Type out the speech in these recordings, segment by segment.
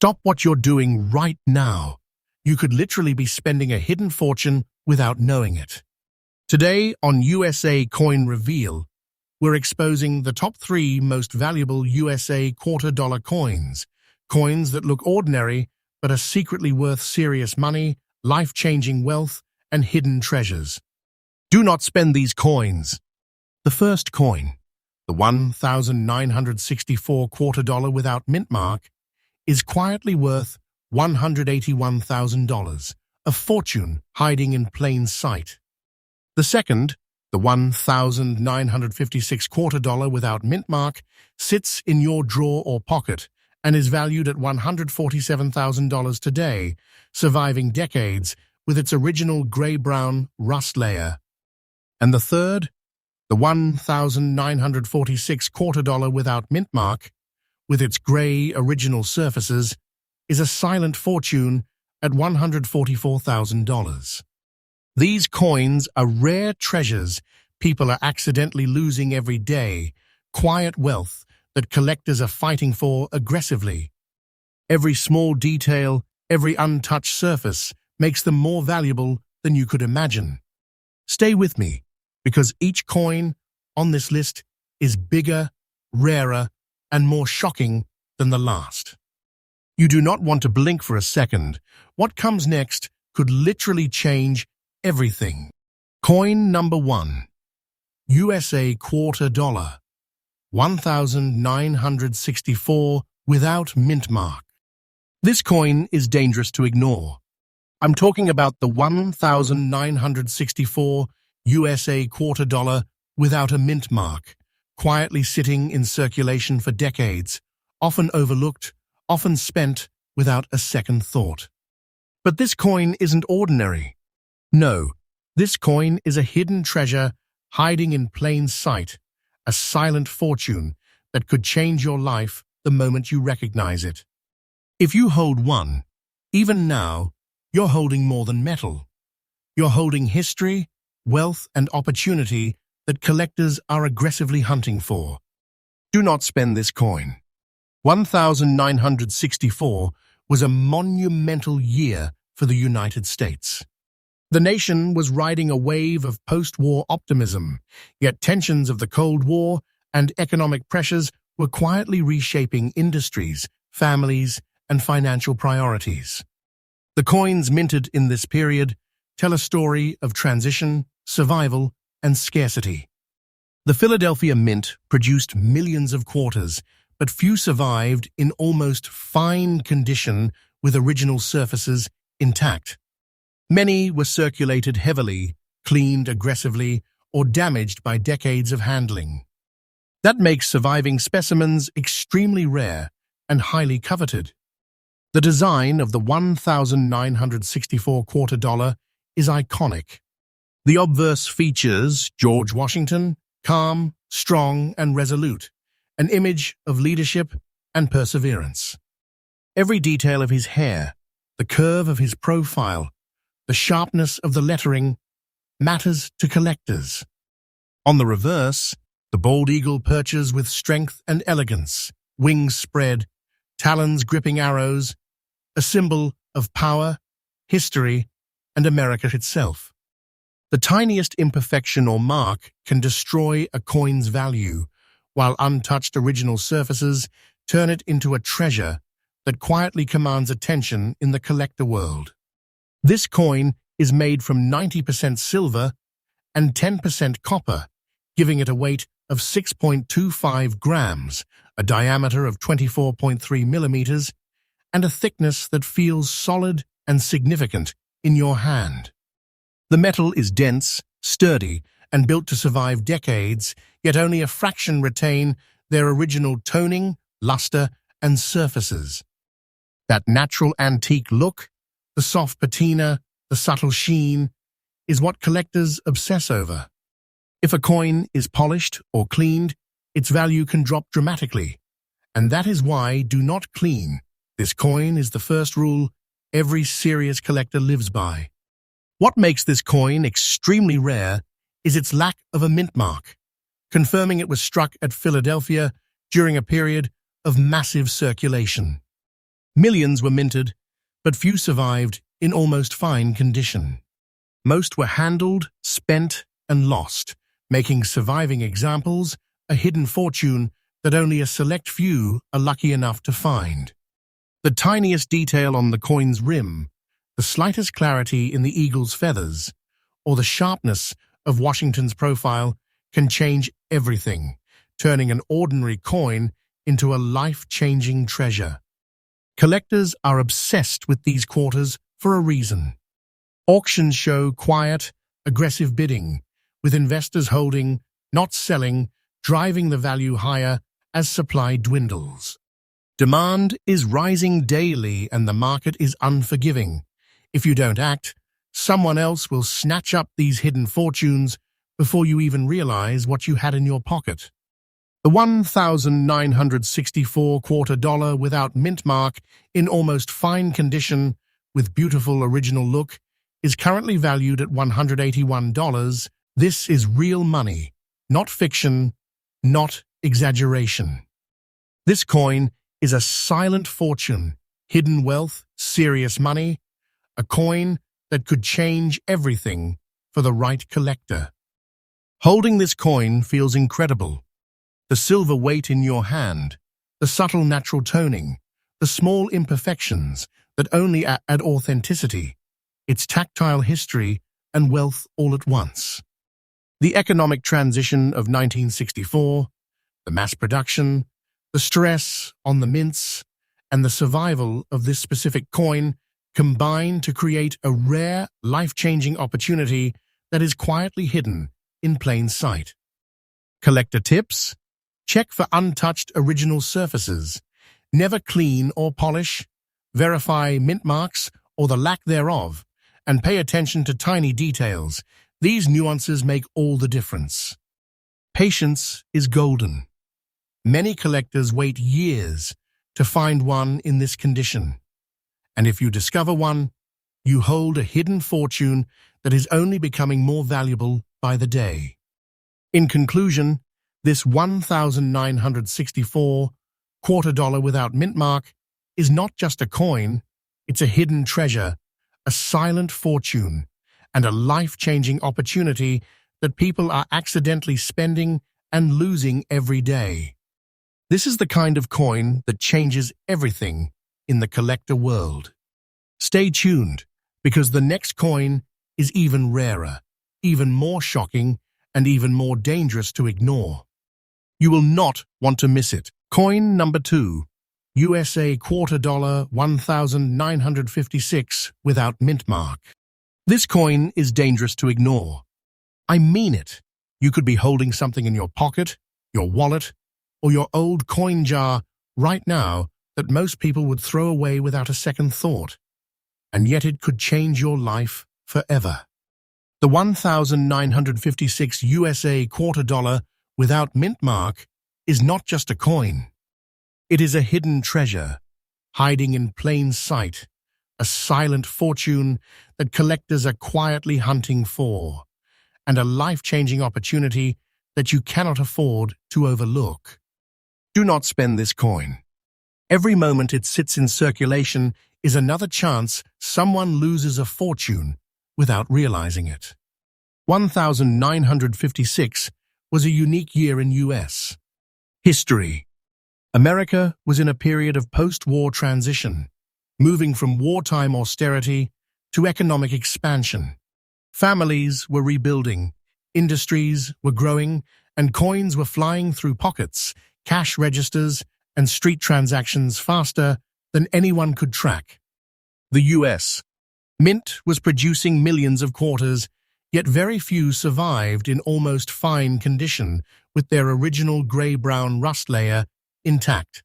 Stop what you're doing right now. You could literally be spending a hidden fortune without knowing it. Today on USA Coin Reveal, we're exposing the top 3 most valuable USA quarter-dollar coins. Coins that look ordinary but are secretly worth serious money, life-changing wealth, and hidden treasures. Do not spend these coins. The first coin, the 1,964 quarter-dollar without mint mark, is quietly worth $181,000, a fortune hiding in plain sight. The second, the 1,956 quarter-dollar without mint mark, sits in your drawer or pocket and is valued at $147,000 today, surviving decades with its original gray-brown rust layer. And the third, the 1,946 quarter-dollar without mint mark, with its gray original surfaces, is a silent fortune at $144,000. These coins are rare treasures people are accidentally losing every day, quiet wealth that collectors are fighting for aggressively. Every small detail, every untouched surface makes them more valuable than you could imagine. Stay with me, because each coin on this list is bigger, rarer, and more shocking than the last. You do not want to blink for a second. What comes next could literally change everything. Coin number 1. USA quarter-dollar, 1,964 without mint mark. This coin is dangerous to ignore. I'm talking about the 1,964 USA quarter-dollar without a mint mark, quietly sitting in circulation for decades, often overlooked, often spent without a second thought. But this coin isn't ordinary. No, this coin is a hidden treasure hiding in plain sight, a silent fortune that could change your life the moment you recognize it. If you hold one, even now, you're holding more than metal. You're holding history, wealth, and opportunity that collectors are aggressively hunting for. Do not spend this coin. 1,964 was a monumental year for the United States. The nation was riding a wave of post-war optimism, yet tensions of the Cold War and economic pressures were quietly reshaping industries, families, and financial priorities. The coins minted in this period tell a story of transition, survival, and scarcity. The Philadelphia Mint produced millions of quarters, but few survived in almost fine condition with original surfaces intact. Many were circulated heavily, cleaned aggressively, or damaged by decades of handling. That makes surviving specimens extremely rare and highly coveted. The design of the 1,964 quarter-dollar is iconic. The obverse features George Washington, calm, strong, and resolute, an image of leadership and perseverance. Every detail of his hair, the curve of his profile, the sharpness of the lettering matters to collectors. On the reverse, the bald eagle perches with strength and elegance, wings spread, talons gripping arrows, a symbol of power, history, and America itself. The tiniest imperfection or mark can destroy a coin's value, while untouched original surfaces turn it into a treasure that quietly commands attention in the collector world. This coin is made from 90% silver and 10% copper, giving it a weight of 6.25 grams, a diameter of 24.3 millimeters, and a thickness that feels solid and significant in your hand. The metal is dense, sturdy, and built to survive decades, yet only a fraction retain their original toning, luster, and surfaces. That natural antique look, the soft patina, the subtle sheen, is what collectors obsess over. If a coin is polished or cleaned, its value can drop dramatically. And that is why do not clean. This coin is the first rule every serious collector lives by. What makes this coin extremely rare is its lack of a mint mark, confirming it was struck at Philadelphia during a period of massive circulation. Millions were minted, but few survived in almost fine condition. Most were handled, spent, and lost, making surviving examples a hidden fortune that only a select few are lucky enough to find. The tiniest detail on the coin's rim, the slightest clarity in the eagle's feathers, or the sharpness of Washington's profile can change everything, turning an ordinary coin into a life-changing treasure. Collectors are obsessed with these quarters for a reason. Auctions show quiet, aggressive bidding, with investors holding, not selling, driving the value higher as supply dwindles. Demand is rising daily and the market is unforgiving. If you don't act, someone else will snatch up these hidden fortunes before you even realize what you had in your pocket. The 1,964 quarter dollar without mint mark, in almost fine condition with beautiful original look, is currently valued at $181. This is real money, not fiction, not exaggeration. This coin is a silent fortune, hidden wealth, serious money, a coin that could change everything for the right collector. Holding this coin feels incredible. The silver weight in your hand, the subtle natural toning, the small imperfections that only add authenticity, its tactile history and wealth all at once. The economic transition of 1964, the mass production, the stress on the mints, and the survival of this specific coin combine to create a rare, life-changing opportunity that is quietly hidden in plain sight. Collector tips: check for untouched original surfaces. Never clean or polish. Verify mint marks or the lack thereof, and pay attention to tiny details. These nuances make all the difference. Patience is golden. Many collectors wait years to find one in this condition. And if you discover one, you hold a hidden fortune that is only becoming more valuable by the day. In conclusion, this 1,964 quarter dollar without mint mark is not just a coin, it's a hidden treasure, a silent fortune, and a life-changing opportunity that people are accidentally spending and losing every day. This is the kind of coin that changes everything in the collector world. Stay tuned, because the next coin is even rarer, even more shocking, and even more dangerous to ignore. You will not want to miss it. Coin number 2, USA quarter dollar 1,956 without mint mark. This coin is dangerous to ignore. I mean it. You could be holding something in your pocket, your wallet, or your old coin jar right now that most people would throw away without a second thought. And yet it could change your life forever. The 1,956 USA quarter dollar without mint mark is not just a coin. It is a hidden treasure, hiding in plain sight, a silent fortune that collectors are quietly hunting for, and a life-changing opportunity that you cannot afford to overlook. Do not spend this coin. Every moment it sits in circulation is another chance someone loses a fortune without realizing it. 1956 was a unique year in U.S. history. America was in a period of post-war transition, moving from wartime austerity to economic expansion. Families were rebuilding, industries were growing, and coins were flying through pockets, cash registers, and street transactions faster than anyone could track. The U.S. Mint was producing millions of quarters, yet very few survived in almost fine condition with their original gray-brown rust layer intact.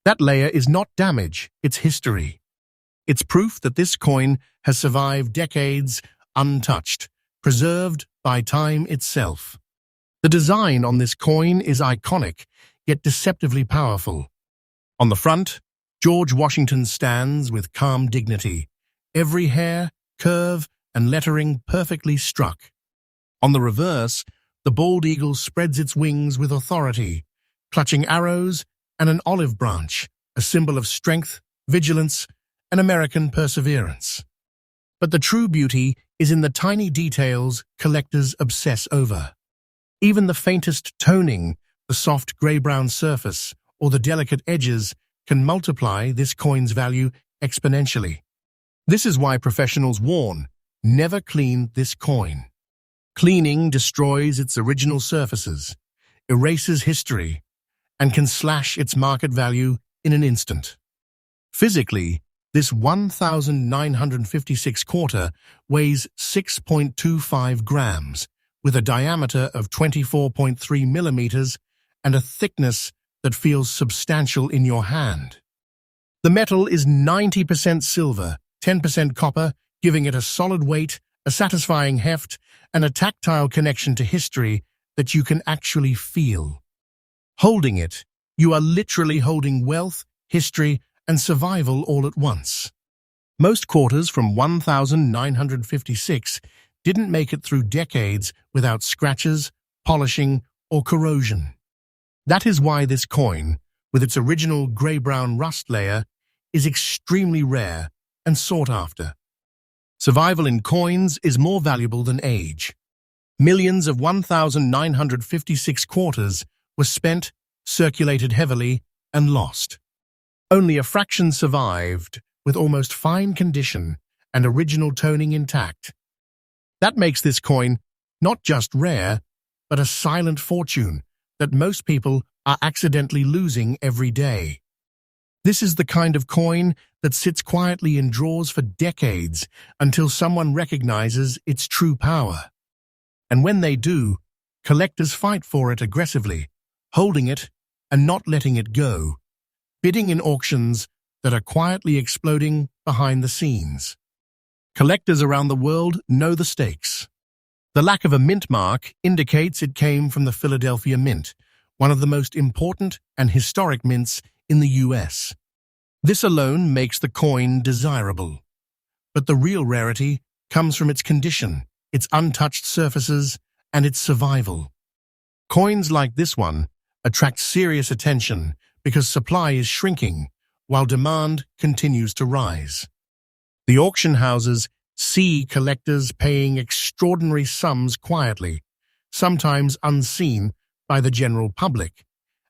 That layer is not damage, it's history. It's proof that this coin has survived decades untouched, preserved by time itself. The design on this coin is iconic, yet deceptively powerful. On the front, George Washington stands with calm dignity, every hair, curve, and lettering perfectly struck. On the reverse, the bald eagle spreads its wings with authority, clutching arrows and an olive branch, a symbol of strength vigilance, and American perseverance. But the true beauty is in the tiny details collectors obsess over. Even the faintest toning, the soft grey-brown surface, or the delicate edges can multiply this coin's value exponentially. This is why professionals warn, never clean this coin. Cleaning destroys its original surfaces, erases history, and can slash its market value in an instant. Physically, this 1,956 quarter weighs 6.25 grams, with a diameter of 24.3 millimeters and a thickness that feels substantial in your hand. The metal is 90% silver, 10% copper, giving it a solid weight, a satisfying heft, and a tactile connection to history that you can actually feel. Holding it, you are literally holding wealth, history, and survival all at once. Most quarters from 1956 didn't make it through decades without scratches, polishing, or corrosion. That is why this coin, with its original grey-brown rust layer, is extremely rare and sought after. Survival in coins is more valuable than age. Millions of 1956 quarters were spent, circulated heavily, and lost. Only a fraction survived, with almost fine condition and original toning intact. That makes this coin not just rare, but a silent fortune that most people are accidentally losing every day. This is the kind of coin that sits quietly in drawers for decades until someone recognizes its true power. And when they do, collectors fight for it aggressively, holding it and not letting it go, bidding in auctions that are quietly exploding behind the scenes. Collectors around the world know the stakes. The lack of a mint mark indicates it came from the Philadelphia Mint, one of the most important and historic mints in the US. This alone makes the coin desirable. But the real rarity comes from its condition, its untouched surfaces, and its survival. Coins like this one attract serious attention because supply is shrinking while demand continues to rise. The auction houses see collectors paying extraordinary sums quietly, sometimes unseen by the general public,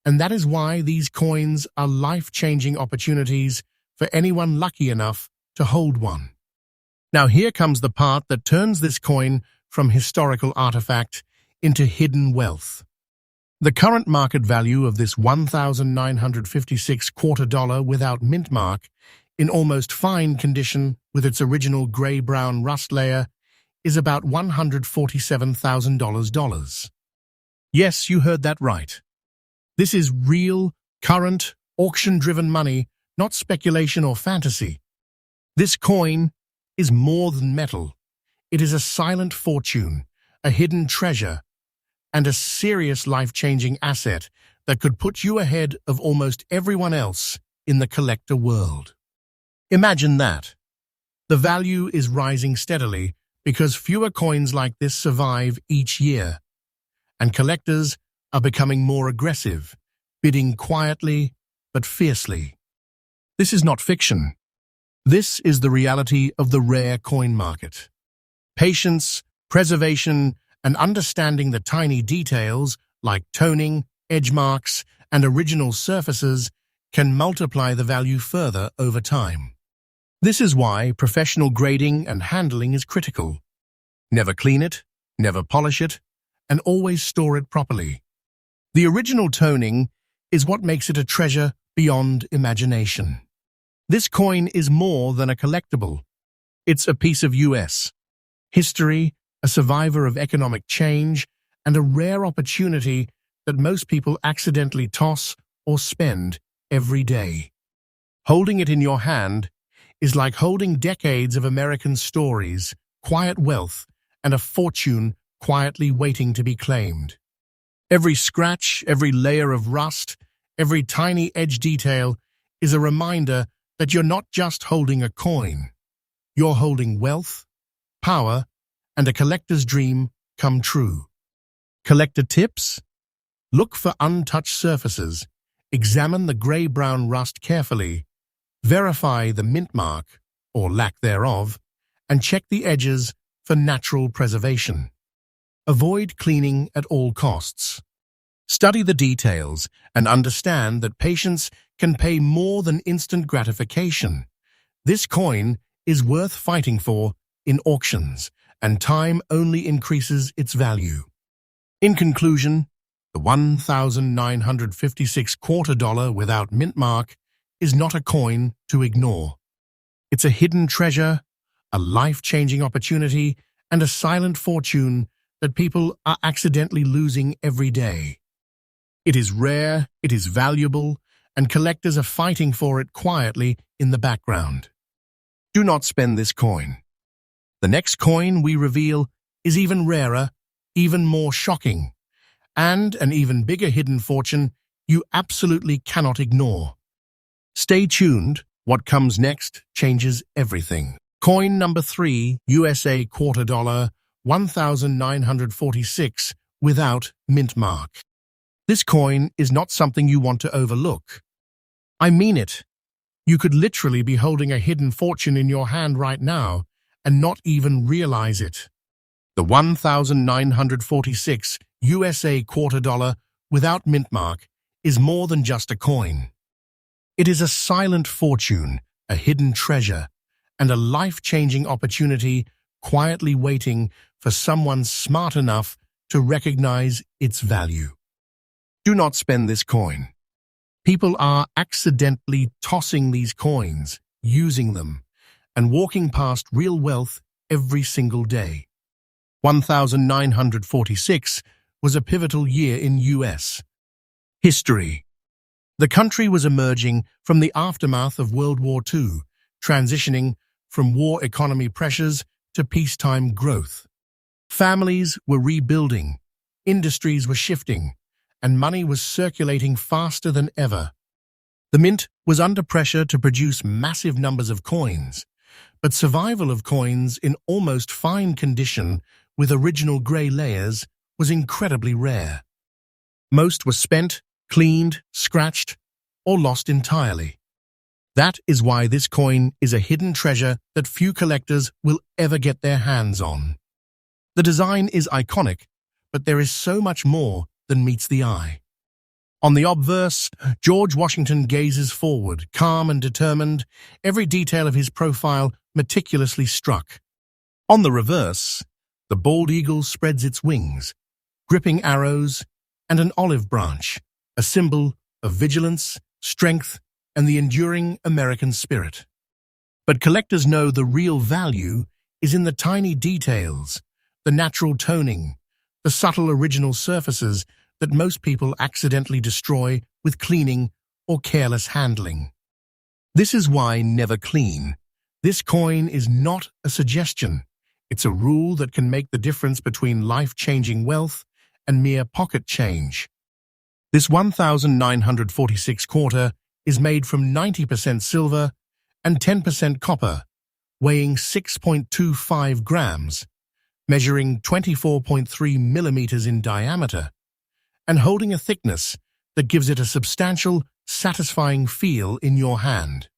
and that is why these coins are life-changing opportunities for anyone lucky enough to hold one. Now here comes the part that turns this coin from historical artifact into hidden wealth. The current market value of this 1,956 quarter dollar without mint mark, in almost fine condition with its original grey-brown rust layer, is about $147,000. Yes, you heard that right. This is real, current, auction-driven money, not speculation or fantasy. This coin is more than metal. It is a silent fortune, a hidden treasure, and a serious life-changing asset that could put you ahead of almost everyone else in the collector world. Imagine that. The value is rising steadily because fewer coins like this survive each year, and collectors are becoming more aggressive, bidding quietly but fiercely. This is not fiction. This is the reality of the rare coin market. Patience, preservation, and understanding the tiny details like toning, edge marks, and original surfaces can multiply the value further over time. This is why professional grading and handling is critical. Never clean it, never polish it, and always store it properly. The original toning is what makes it a treasure beyond imagination. This coin is more than a collectible. It's a piece of US history, a survivor of economic change, and a rare opportunity that most people accidentally toss or spend every day. Holding it in your hand is like holding decades of American stories, quiet wealth, and a fortune quietly waiting to be claimed. Every scratch, every layer of rust, every tiny edge detail is a reminder that you're not just holding a coin. You're holding wealth, power, and a collector's dream come true. Collector tips? Look for untouched surfaces. Examine the grey-brown rust carefully. Verify the mint mark, or lack thereof, and check the edges for natural preservation. Avoid cleaning at all costs. Study the details and understand that patience can pay more than instant gratification. This coin is worth fighting for in auctions, and time only increases its value. In conclusion, the 1,956 quarter dollar without mint mark is not a coin to ignore. It's a hidden treasure, a life-changing opportunity, and a silent fortune that people are accidentally losing every day. It is rare, it is valuable, and collectors are fighting for it quietly in the background. Do not spend this coin. The next coin we reveal is even rarer, even more shocking, and an even bigger hidden fortune you absolutely cannot ignore. Stay tuned. What comes next changes everything. Coin number 3, USA quarter dollar, 1,946, without mint mark. This coin is not something you want to overlook. I mean it. You could literally be holding a hidden fortune in your hand right now and not even realize it. The 1,946 USA quarter dollar without mint mark is more than just a coin. It is a silent fortune, a hidden treasure, and a life-changing opportunity quietly waiting for someone smart enough to recognize its value. Do not spend this coin. People are accidentally tossing these coins, using them, and walking past real wealth every single day. 1946 was a pivotal year in U.S. history. The country was emerging from the aftermath of World War II, transitioning from war economy pressures to peacetime growth. Families were rebuilding, industries were shifting, and money was circulating faster than ever. The mint was under pressure to produce massive numbers of coins, but survival of coins in almost fine condition with original grey layers was incredibly rare. Most were spent, cleaned, scratched, or lost entirely. That is why this coin is a hidden treasure that few collectors will ever get their hands on. The design is iconic, but there is so much more than meets the eye. On the obverse, George Washington gazes forward, calm and determined, every detail of his profile meticulously struck. On the reverse, the bald eagle spreads its wings, gripping arrows and an olive branch, a symbol of vigilance, strength, and the enduring American spirit. But collectors know the real value is in the tiny details, the natural toning, the subtle original surfaces that most people accidentally destroy with cleaning or careless handling. This is why never clean. This coin is not a suggestion. It's a rule that can make the difference between life-changing wealth and mere pocket change. This 1,946 quarter is made from 90% silver and 10% copper, weighing 6.25 grams, measuring 24.3 millimeters in diameter, and holding a thickness that gives it a substantial, satisfying feel in your hand.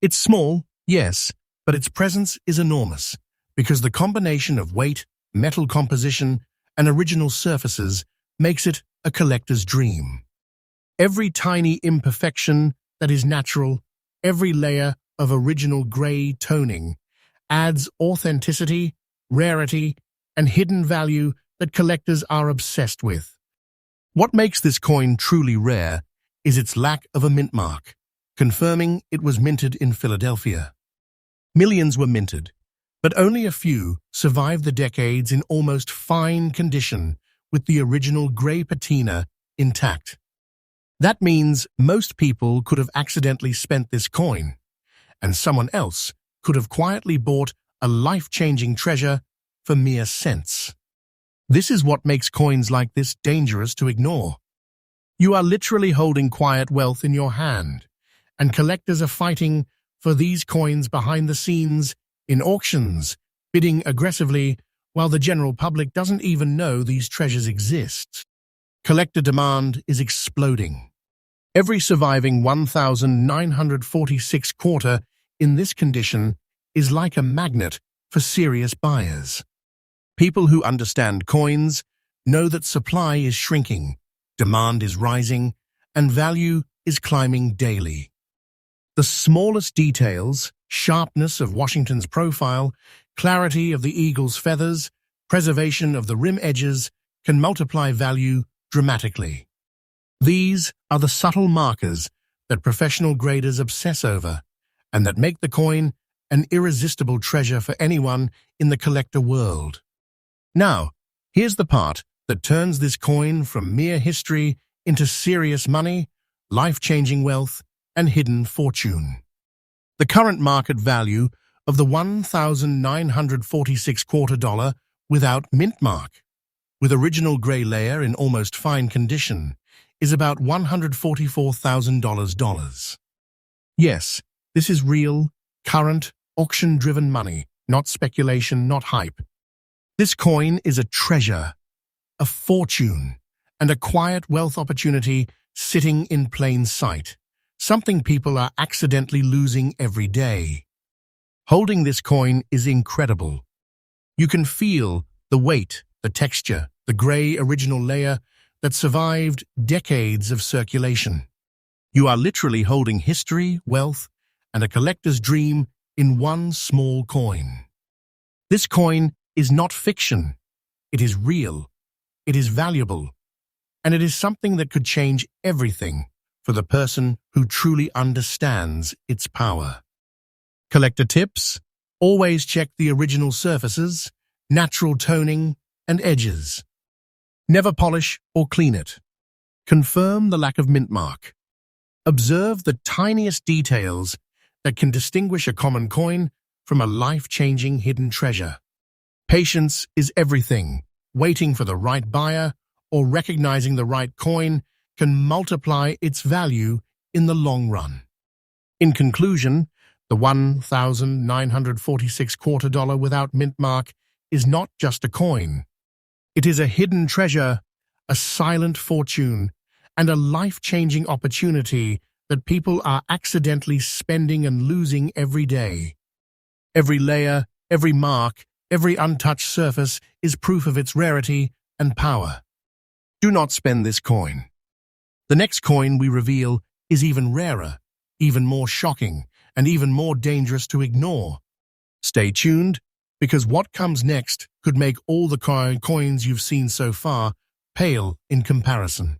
It's small, yes, but its presence is enormous, because the combination of weight, metal composition, and original surfaces makes it a collector's dream. Every tiny imperfection that is natural, every layer of original grey toning, adds authenticity, rarity, and hidden value that collectors are obsessed with. What makes this coin truly rare is its lack of a mint mark, confirming it was minted in Philadelphia. Millions were minted, but only a few survived the decades in almost fine condition with the original grey patina intact. That means most people could have accidentally spent this coin, and someone else could have quietly bought a life-changing treasure for mere cents. This is what makes coins like this dangerous to ignore. You are literally holding quiet wealth in your hand, and collectors are fighting for these coins behind the scenes in auctions, bidding aggressively while the general public doesn't even know these treasures exist. Collector demand is exploding. Every surviving 1,946 quarter in this condition is like a magnet for serious buyers. People who understand coins know that supply is shrinking, demand is rising, and value is climbing daily. The smallest details, sharpness of Washington's profile, clarity of the eagle's feathers, preservation of the rim edges, can multiply value dramatically. These are the subtle markers that professional graders obsess over and that make the coin an irresistible treasure for anyone in the collector world. Now, here's the part that turns this coin from mere history into serious money, life-changing wealth, and hidden fortune. The current market value of the 1,946 quarter dollar without mint mark, with original gray layer in almost fine condition, is about $144,000. Yes, this is real, current, auction-driven money, not speculation, not hype. This coin is a treasure, a fortune, and a quiet wealth opportunity sitting in plain sight, something people are accidentally losing every day. Holding this coin is incredible. You can feel the weight, the texture, the gray original layer that survived decades of circulation. You are literally holding history, wealth, and a collector's dream in one small coin. This coin is not fiction. It is real. It is valuable. And it is something that could change everything for the person who truly understands its power. Collector tips: always check the original surfaces, natural toning, and edges. Never polish or clean it. Confirm the lack of mint mark. Observe the tiniest details that can distinguish a common coin from a life-changing hidden treasure. Patience is everything. Waiting for the right buyer or recognizing the right coin can multiply its value in the long run. In conclusion, the 1,946 quarter dollar without mint mark is not just a coin. It is a hidden treasure, a silent fortune, and a life-changing opportunity that people are accidentally spending and losing every day. Every layer, every mark, every untouched surface is proof of its rarity and power. Do not spend this coin. The next coin we reveal is even rarer, even more shocking, and even more dangerous to ignore. Stay tuned, because what comes next could make all the coins you've seen so far pale in comparison.